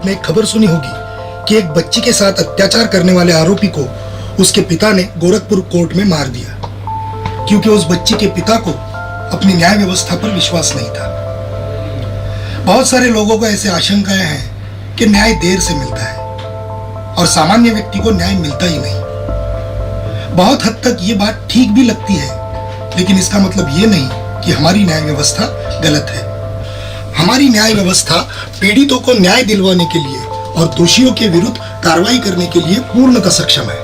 में एक खबर सुनी होगी कि एक बच्ची के साथ अत्याचार करने वाले आरोपी को उसके पिता ने गोरखपुर कोर्ट में मार दिया, क्योंकि उस बच्ची के पिता को अपनी न्याय व्यवस्था पर विश्वास नहीं था। बहुत सारे लोगों को ऐसे आशंकाएं हैं कि न्याय देर से मिलता है और सामान्य व्यक्ति को न्याय मिलता ही नहीं। बहुत हद तक ये बात ठीक भी लगती है, लेकिन इसका मतलब ये नहीं कि हमारी न्याय व्यवस्था गलत है। हमारी न्याय व्यवस्था पीड़ितों को न्याय दिलवाने के लिए और दोषियों के विरुद्ध कार्रवाई करने के लिए पूर्णतः सक्षम है।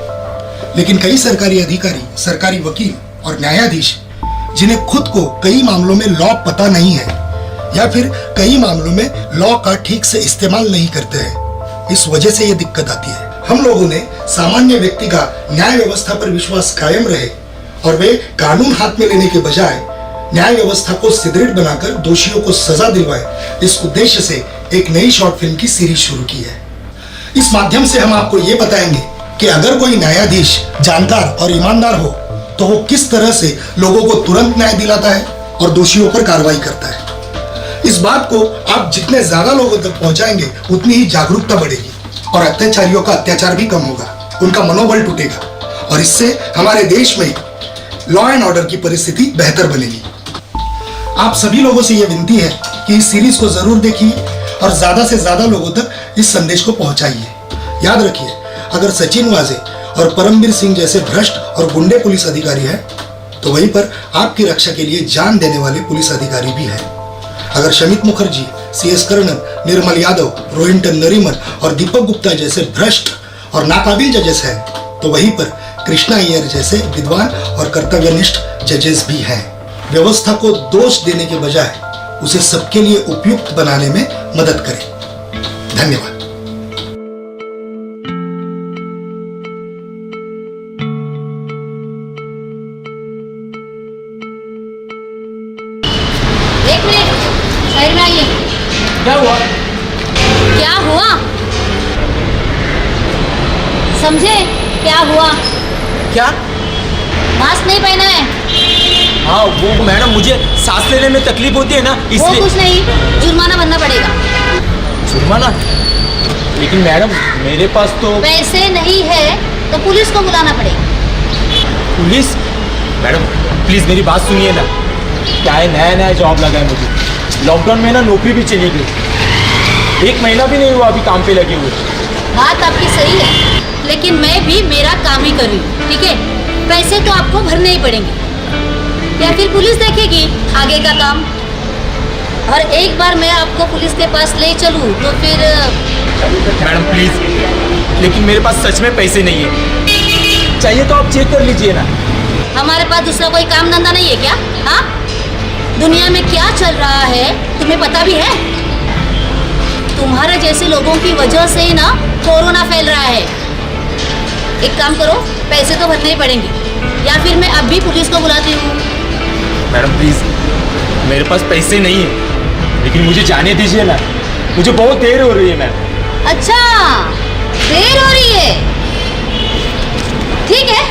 लेकिन कई सरकारी अधिकारी, सरकारी वकील और न्यायाधीश जिन्हें खुद को कई मामलों में लॉ पता नहीं है या फिर कई मामलों में लॉ का ठीक से इस्तेमाल नहीं करते हैं, इस वजह से ये दिक्कत आती है। हम लोगों ने सामान्य व्यक्ति का न्याय व्यवस्था पर विश्वास कायम रहे और वे कानून हाथ में लेने के बजाय न्याय व्यवस्था को सुदृढ़ बनाकर दोषियों को सजा दिलवाए, इस उद्देश्य से एक नई शॉर्ट फिल्म की सीरीज शुरू की है। इस माध्यम से हम आपको ये बताएंगे कि अगर कोई न्यायाधीश जानकार और ईमानदार हो तो वो किस तरह से लोगों को तुरंत न्याय दिलाता है और दोषियों पर कार्रवाई करता है। इस बात को आप जितने ज्यादा लोगों तक पहुंचाएंगे उतनी ही जागरूकता बढ़ेगी और अत्याचारियों का अत्याचार भी कम होगा, उनका मनोबल टूटेगा और इससे हमारे देश में लॉ एंड ऑर्डर की परिस्थिति बेहतर बनेगी। आप सभी लोगों से यह विनती है कि इस सीरीज को जरूर देखिए और ज्यादा से ज्यादा लोगों तक इस संदेश को पहुंचाइए। याद रखिए, अगर सचिन वाजे और परमवीर सिंह जैसे भ्रष्ट और गुंडे पुलिस अधिकारी हैं, तो वहीं पर आपकी रक्षा के लिए जान देने वाले पुलिस अधिकारी भी हैं। अगर शमित मुखर्जी, CS कर्णन, निर्मल यादव, रोहिंटन नरीमन और दीपक गुप्ता जैसे भ्रष्ट और नाकाबिल जजेस हैं, तो वहीं पर कृष्णा अय्यर जैसे विद्वान और कर्तव्यनिष्ठ जजेस भी हैं। व्यवस्था को दोष देने के बजाय उसे सबके लिए उपयुक्त बनाने में मदद करें। धन्यवाद। एक मिनट, साइड में आइए। क्या हुआ? क्या हुआ? समझे क्या हुआ? क्या? मास्क नहीं पहना है? हाँ वो मैडम, मुझे सांस लेने में तकलीफ होती है ना, वो इसलिए। कुछ नहीं, जुर्माना भरना पड़ेगा। जुर्माना? लेकिन मैडम मेरे पास तो पैसे नहीं है तो पुलिस को बुलाना पड़ेगा। पुलिस? मैडम प्लीज मेरी बात सुनिए ना। क्या है, नया नया जॉब लगा है मुझे। लॉकडाउन में ना नौकरी भी चली गई, 1 महीना भी नहीं हुआ अभी काम पे लगे हुए। बात आपकी सही है, लेकिन मैं भी मेरा काम ही कर रही हूँ, ठीक है? पैसे तो आपको भरने ही पड़ेंगे, या फिर पुलिस देखेगी आगे का काम। और एक बार मैं आपको पुलिस के पास ले चलूँ तो फिर। मैडम प्लीज, लेकिन मेरे पास सच में पैसे नहीं है। चाहिए तो आप चेक कर लीजिए ना। हमारे पास दूसरा कोई काम धंधा नहीं है क्या? हाँ, दुनिया में क्या चल रहा है तुम्हें पता भी है? तुम्हारे जैसे लोगों की वजह से ही ना कोरोना फैल रहा है। एक काम करो, पैसे तो भरने ही पड़ेंगे, या फिर मैं अब भी पुलिस को बुलाती हूँ। मैडम प्लीज, मेरे पास पैसे नहीं है, लेकिन मुझे जाने दीजिए ना, मुझे बहुत देर हो रही है मैम। अच्छा, देर हो रही है, ठीक है।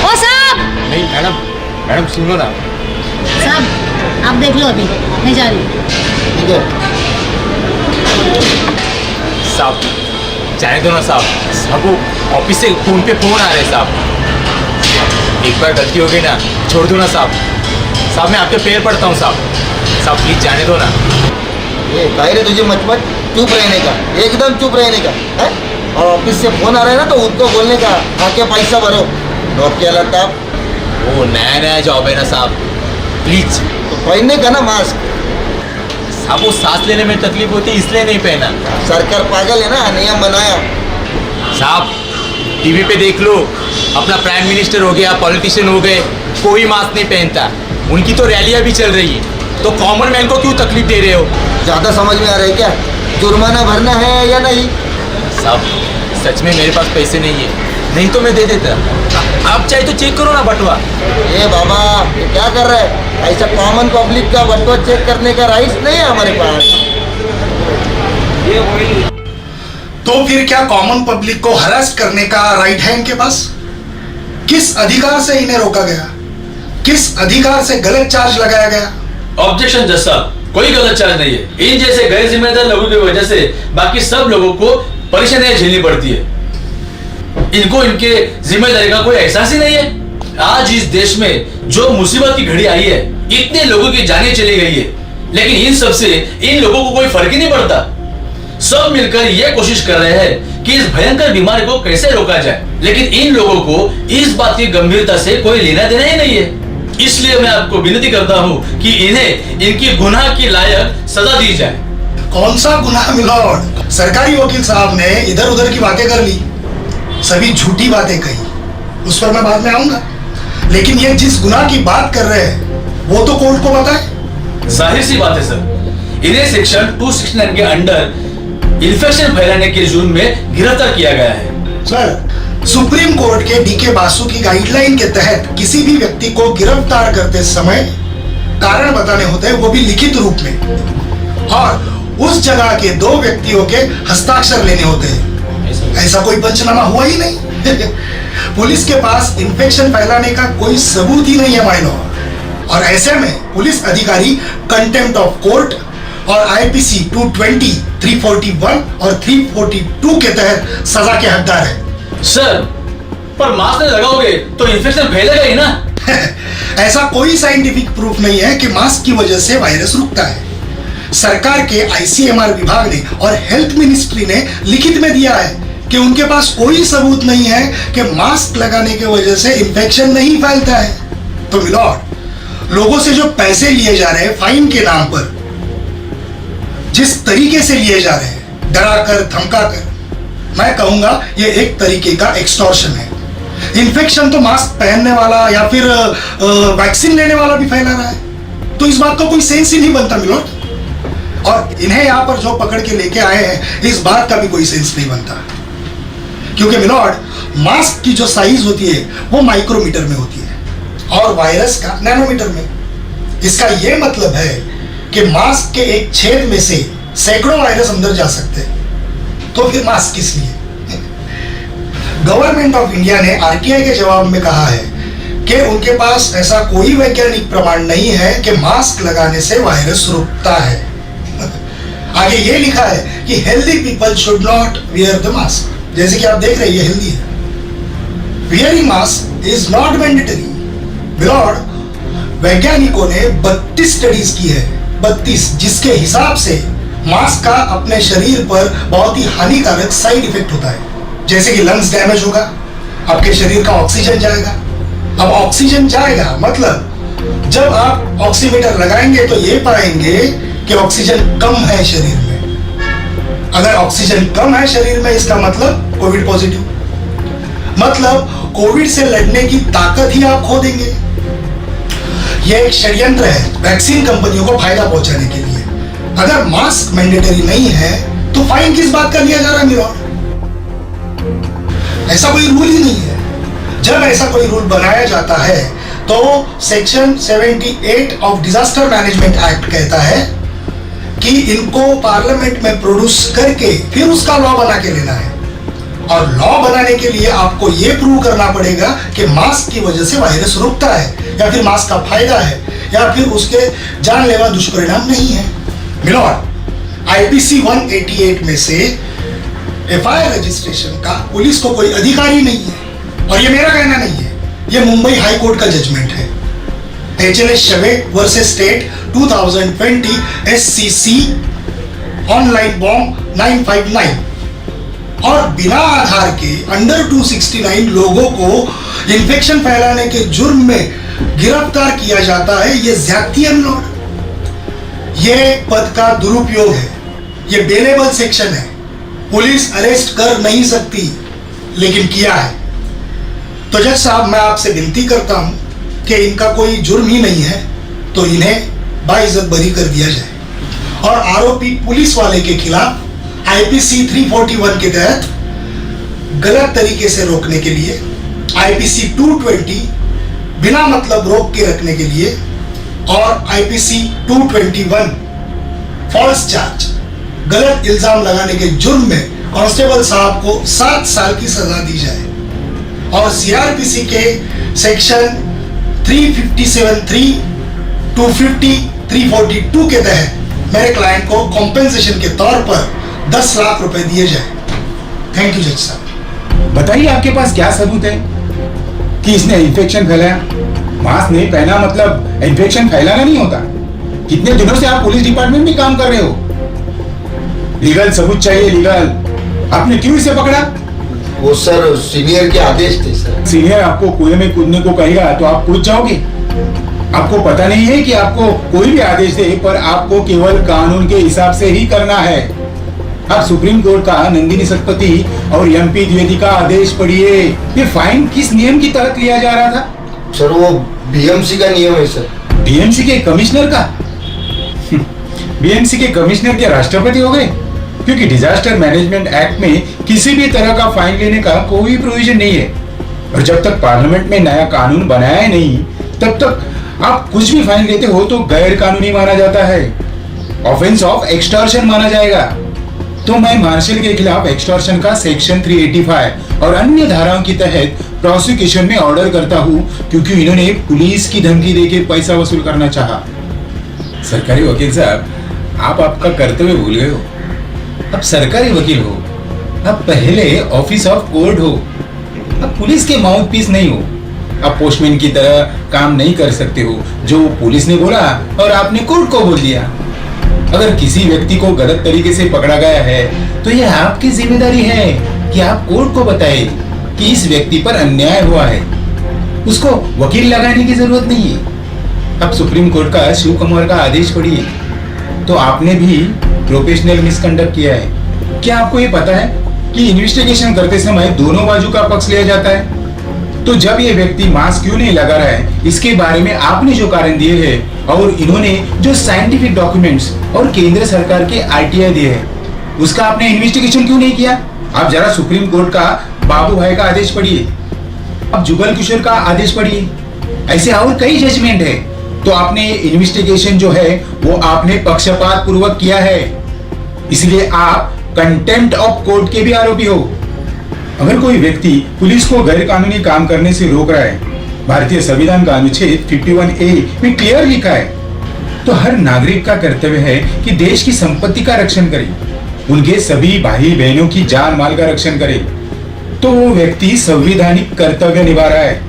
ओ साहब! नहीं मैडम, मैडम सुनो ना। साहब आप देख लो, अभी मैं जा रही हूँ। साहब जाने दो ना साहब। साहब वो ऑफिस से फोन पे फोन आ रहे हैं साहब। एक बार गलती हो गई ना, छोड़ दो ना साहब। साहब मैं आपके पैर पड़ता हूँ साहब। साहब प्लीज जाने दो ना। ये काहे रे तुझे मत चुप रहने का, एकदम चुप रहने का है? और ऑफिस से फोन आ रहा है ना तो उनको बोलने का आके पैसा भरो। क्या लगता है? वो नया नया जॉब है ना साहब, प्लीज। तो पहनने का ना मास्क। साहब वो सांस लेने में तकलीफ होती है इसलिए नहीं पहना। सरकार पागल है ना, नियम बनाया। साहब टीवी पे देख लो, अपना प्राइम मिनिस्टर हो गया, पॉलिटिशियन हो गए, कोई मास्क नहीं पहनता। उनकी तो रैलियां भी चल रही है, तो कॉमन मैन को क्यों तकलीफ दे रहे हो? ज्यादा समझ में आ रहा है क्या? जुर्माना भरना है या नहीं? साहब सच में मेरे पास पैसे नहीं है, नहीं तो मैं दे देता। आप चाहे तो चेक करो ना बटुआ। ए बाबा, ये क्या कर रहा है? ऐसा कॉमन पब्लिक का बटुआ चेक करने का राइट्स नहीं है हमारे पास। तो फिर क्या कॉमन पब्लिक को हरास करने का राइट है इनके पास? किस अधिकार से इन्हें रोका गया? किस अधिकार से गलत चार्ज लगाया गया? ऑब्जेक्शन जज साहब, कोई गलत चार्ज नहीं है। इन जैसे गैर जिम्मेदार लोगों की वजह से बाकी सब लोगों को परेशानियां झेलनी पड़ती है। इनको इनके जिम्मेदारी का कोई एहसास ही नहीं है। आज इस देश में जो मुसीबत की घड़ी आई है, इतने लोगों की जानें चली गई है, लेकिन इन सब से इन लोगों को कोई फर्क ही नहीं पड़ता। सब मिलकर यह कोशिश कर रहे हैं कि इस भयंकर बीमारी को कैसे रोका जाए, लेकिन इन लोगों को इस बात की गंभीरता से कोई लेना देना ही नहीं है। इसलिए मैं आपको विनती करता हूं कि इन्हें इनकी गुनाह की लायक सजा दी जाए। कौन सा गुनाह मिलॉर्ड? सरकारी वकील साहब ने इधर उधर की बातें कर ली, सभी झूठी बातें कही, उस पर मैं बाद में आऊंगा। लेकिन ये जिस गुनाह की बात कर रहे हैं वो तो कोर्ट को बताए। जाहिर सी बात है सर, इन्हें सेक्शन 269 के अंडर इन्फेक्शन फैलाने के जुर्म में गिरफ्तार किया गया है। सर, सुप्रीम कोर्ट के डीके बासु की गाइडलाइन के तहत किसी भी व्यक्ति को गिरफ्तार करते समय कारण बताने होते हैं, वो भी लिखित रूप में, और उस जगह के 2 व्यक्तियों के हस्ताक्षर लेने होते हैं। ऐसा कोई पंचनामा हुआ ही नहीं। पुलिस के पास इन्फेक्शन फैलाने का कोई सबूत ही नहीं है माय लॉर्ड, और ऐसे में पुलिस अधिकारी कंटेम्प्ट ऑफ कोर्ट और आईपीसी 220, 341 और 342 के तहत सजा के हकदार है। सर, पर मास्क नहीं लगाओगे तो इन्फेक्शन फैलेगा ही ना। ऐसा कोई साइंटिफिक प्रूफ नहीं है कि मास्क की वजह से वायरस रुकता है। सरकार के आईसीएमआर विभाग ने और हेल्थ मिनिस्ट्री ने लिखित में दिया है कि उनके पास कोई सबूत नहीं है कि मास्क लगाने की वजह से इन्फेक्शन नहीं फैलता है। तो मिलॉर्ड, लोगों से जो पैसे लिए जा रहे हैं फाइन के नाम पर, जिस तरीके से लिए जा रहे हैं, डराकर धमकाकर, मैं कहूंगा ये एक तरीके का एक्सटॉर्शन है। इन्फेक्शन तो मास्क पहनने वाला या फिर वैक्सीन लेने वाला भी फैला रहा है, तो इस बात का कोई सेंस ही नहीं बनता मिलॉर्ड। और इन्हें यहाँ पर जो पकड़ के लेके आए हैं, इस बात का भी कोई सेंस नहीं बनता, क्योंकि मिलॉर्ड, मास्क की जो साइज होती है वो माइक्रोमीटर में होती है और वायरस का नैनोमीटर में। इसका ये मतलब है कि मास्क के एक छेद में से सैकड़ों वायरस अंदर जा सकते हैं, तो फिर मास्क किस लिए? गवर्नमेंट ऑफ इंडिया ने आरटीआई के जवाब में कहा है कि उनके पास ऐसा कोई वैज्ञानिक प्रमाण नहीं है कि मास्क लगाने से वायरस रुकता है। आगे ये लिखा है कि healthy people should not wear the mask. जैसे कि आप देख रहे हैं ये हेल्दी है। Wearing mask is not mandatory. Milord, वैज्ञानिकों ने 32 स्टडीज की है, 32, जिसके हिसाब से मास्क का अपने शरीर पर बहुत ही हानिकारक साइड इफेक्ट होता है। जैसे कि लंग्स डैमेज होगा, आपके शरीर का ऑक्सीजन जाएगा। अब ऑक्सीजन जाएगा मतलब जब आप ऑक्सीमीटर लगाएंगे तो ये पाएंगे कि ऑक्सीजन कम है शरीर में। अगर ऑक्सीजन कम है शरीर में, इसका मतलब कोविड पॉजिटिव, मतलब कोविड से लड़ने की ताकत ही आप खो देंगे। यह एक षड्यंत्र है वैक्सीन कंपनियों को फायदा पहुंचाने के लिए। अगर मास्क मैंडेटरी नहीं है तो फाइन किस बात का लिया जा रहा है मिलॉर्ड? ऐसा कोई रूल ही नहीं है। जब ऐसा कोई रूल बनाया जाता है तो section 78 of disaster management act कहता है कि इनको पार्लियामेंट में प्रोड्यूस करके फिर उसका लॉ बना के लेना है, और लॉ बनाने के लिए आपको यह प्रूव करना पड़ेगा कि मास्क की वजह से वायरस रुकता है, या फिर मास्क का फायदा है, या फिर उसके जानलेवा दुष्परिणाम नहीं है। मिलॉर्ड, आईपीसी 188 में से एफआईआर रजिस्ट्रेशन का पुलिस को कोई अधिकार ही नहीं है, और ये मेरा कहना नहीं है, ये मुंबई हाई कोर्ट का जजमेंट है। HLS शवे versus state 2020 SCC online Bom 959, और बिना आधार के अंडर 269 लोगों को इन्फेक्शन फैलाने के जुर्म में गिरफ्तार किया जाता है। ये ज्यादती है मिलॉर्ड, ये पद का दुरुपयोग है, ये बेलेबल सेक्शन है। पुलिस अरेस्ट कर नहीं सकती, लेकिन किया है। तो जज साहब, मैं आपसे विनती करता हूं कि इनका कोई जुर्म ही नहीं है तो इन्हें बाइज्जत बरी कर दिया जाए, और आरोपी पुलिस वाले के खिलाफ आईपीसी 341 के तहत गलत तरीके से रोकने के लिए, आईपीसी 220 बिना मतलब रोक के रखने के लिए, और आईपीसी 221 फॉल्स चार्ज गलत इल्जाम लगाने के जुर्म में कांस्टेबल साहब को 7 साल की सजा दी जाए, और सीआरपीसी के सेक्शन 357(3), 250, 342 के तहत मेरे क्लाइंट को कॉम्पेंसेशन के तौर पर 10 लाख रुपए दिए जाए। थैंक यू जज साहब। बताइए आपके पास क्या सबूत है कि इसने इन्फेक्शन फैलाया? मास्क नहीं पहना मतलब इन्फेक्शन फैलाना नहीं होता। कितने दिनों से आप पुलिस डिपार्टमेंट में काम कर रहे हो? लीगल सबूत चाहिए, लीगल। आपने क्यों इसे पकड़ा? वो सर सीनियर के आदेश थे सर। सीनियर आपको कुएं में कूदने को कहेगा तो आप कूद जाओगे? आपको पता नहीं है कि आपको कोई भी आदेश दे पर आपको केवल कानून के हिसाब से ही करना है। आप सुप्रीम कोर्ट का नंदिनी शतपथी और एमपी द्विवेदी का आदेश पढ़िए। ये फाइन किस नियम की तहत लिया जा रहा था? सर वो बीएमसी का नियम है सर। बीएमसी के कमिश्नर का? बीएमसी के कमिश्नर के राष्ट्रपति हो गए? क्योंकि डिजास्टर मैनेजमेंट एक्ट में किसी भी तरह का फाइन लेने का कोई प्रोविजन नहीं है। और जब तक पार्लियामेंट में नया कानून बनाया नहीं तब तक आप कुछ भी फाइन लेते हो तो गैर कानूनी माना जाता है। ऑफेंस ऑफ एक्सटॉर्शन माना जाएगा। तो मैं मार्शल के खिलाफ एक्सटॉर्शन का सेक्शन 385 और अन्य धाराओं के तहत प्रोसिक्यूशन में ऑर्डर करता हूं क्योंकि इन्होंने पुलिस की धमकी देकर पैसा वसूल करना चाहा। सरकारी वकील साहब, आप आपका कर्तव्य भूल गए हो। अब सरकारी वकील हो, अब पहले ऑफिस ऑफ कोर्ट हो, अब पुलिस के माउथ पीस नहीं हो। अब पोस्टमैन की तरह काम नहीं कर सकते हो। जो पुलिस ने बोला और आपने कोर्ट को बोल दिया। अगर किसी व्यक्ति को गलत तरीके से पकड़ा गया है तो यह आपकी जिम्मेदारी है कि आप कोर्ट को बताएं कि इस व्यक्ति पर अन्याय हुआ है। उसको वकील लगाने की जरूरत नहीं है। अब सुप्रीम कोर्ट का शिव कुमार का आदेश पढ़िए तो आपने भी प्रोफेशनल मिसकंडक्ट किया है। क्या आपको ये पता है कि इन्वेस्टिगेशन करते समय दोनों बाजू का पक्ष लिया जाता है? तो जब ये व्यक्ति मास्क क्यों नहीं लगा रहा है इसके बारे में आपने जो कारण दिए हैं और इन्होंने जो साइंटिफिक डॉक्यूमेंट्स और केंद्र सरकार के आरटीआई दिए हैं उसका आपने इन्वेस्टिगेशन क्यों नहीं किया? आप जरा सुप्रीम कोर्ट का बाबू भाई का आदेश पढ़िए, अब जुगल किशोर का आदेश पढ़िए, ऐसे और कई जजमेंट है। तो आपने इन्वेस्टिगेशन जो है वो आपने पक्षपात पूर्वक किया है, इसलिए आप कंटेम्प्ट ऑफ कोर्ट के भी आरोपी हो। अगर कोई व्यक्ति पुलिस को गैर कानूनी काम करने से रोक रहा है, भारतीय संविधान का अनुच्छेद 51A में क्लियर लिखा है, तो हर नागरिक का कर्तव्य है कि देश की संपत्ति का रक्षण करे, उनके सभी भाई बहनों की जान माल का रक्षण करे। तो वो व्यक्ति संवैधानिक कर्तव्य निभा रहा है।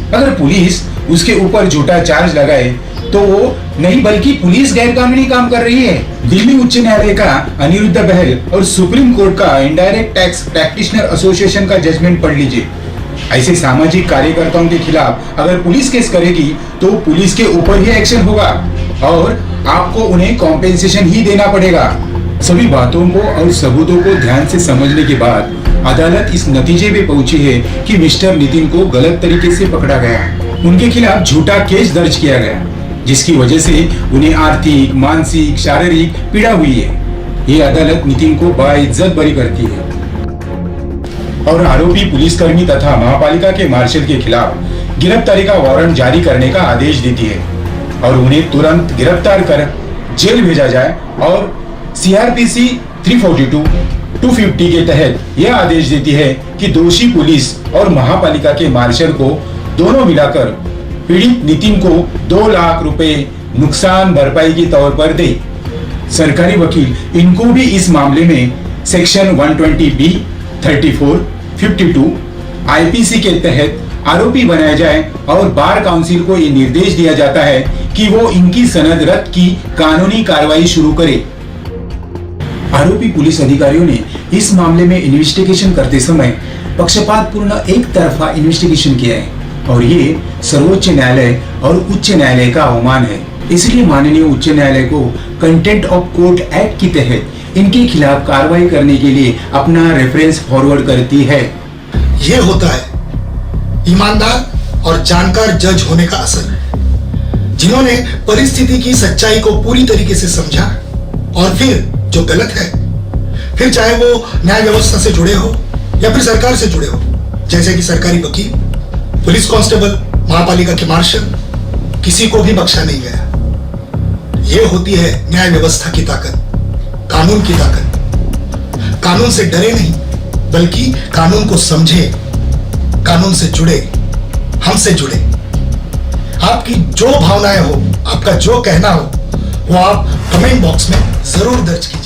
अगर पुलिस उसके ऊपर झूठा चार्ज लगाए तो वो नहीं बल्कि पुलिस गैर कानूनी काम कर रही है। दिल्ली उच्च न्यायालय का अनिरुद्ध बहल और सुप्रीम कोर्ट का इनडायरेक्ट टैक्स प्रैक्टिशनर एसोसिएशन का जजमेंट पढ़ लीजिए। ऐसे सामाजिक कार्यकर्ताओं के खिलाफ अगर पुलिस केस करेगी तो पुलिस के ऊपर ही एक्शन होगा और आपको उन्हें कॉम्पेंसेशन ही देना पड़ेगा। सभी बातों को और सबूतों को ध्यान से समझने के बाद अदालत इस नतीजे पे पहुंची है कि मिस्टर नितिन को गलत तरीके से पकड़ा गया। उनके खिलाफ झूठा केस दर्ज किया गया जिसकी वजह से उन्हें आर्थिक, मानसिक, शारीरिक पीड़ा हुई है। ये अदालत नितिन को बाइज्जत बरी करती है और आरोपी पुलिसकर्मी तथा महापालिका के मार्शल के खिलाफ गिरफ्तारी का वारंट जारी करने का आदेश देती है और उन्हें तुरंत गिरफ्तार कर जेल भेजा जाए और सीआरपीसी 342, 250 के तहत यह आदेश देती है कि दोषी पुलिस और महापालिका के मार्शल को दोनों मिलाकर पीड़ित नितिन को 2 लाख रुपए नुकसान भरपाई के तौर पर दे। सरकारी वकील इनको भी इस मामले में सेक्शन 120B, 34, 52 आईपीसी के तहत आरोपी बनाया जाए और बार काउंसिल को ये निर्देश दिया जाता है कि वो इनकी सनद रद्द की कानूनी कार्रवाई शुरू करे। आरोपी पुलिस अधिकारियों ने इस मामले में इन्वेस्टिगेशन करते समय पक्षपातपूर्ण एक तरफा इन्वेस्टिगेशन किया है और ये सर्वोच्च न्यायालय और उच्च न्यायालय का अवमान है। इसलिए माननीय उच्च न्यायालय को कंटेम्प्ट ऑफ कोर्ट एक्ट के तहत इनके खिलाफ कार्रवाई करने के लिए अपना रेफरेंस फॉरवर्ड करती है। ये होता है ईमानदार और जानकार जज होने का असर, जिन्होंने परिस्थिति की सच्चाई को पूरी तरीके से समझा और फिर जो गलत है, फिर चाहे वो न्याय व्यवस्था से जुड़े हो या फिर सरकार से जुड़े हो, जैसे कि सरकारी वकील, पुलिस कांस्टेबल, महापालिका के मार्शल, किसी को भी बख्शा नहीं गया। ये होती है न्याय व्यवस्था की ताकत, कानून की ताकत। कानून से डरे नहीं बल्कि कानून को समझे, कानून से जुड़े, हमसे जुड़े। आपकी जो भावनाएं हो, आपका जो कहना हो, वो आप कमेंट बॉक्स में जरूर दर्ज किया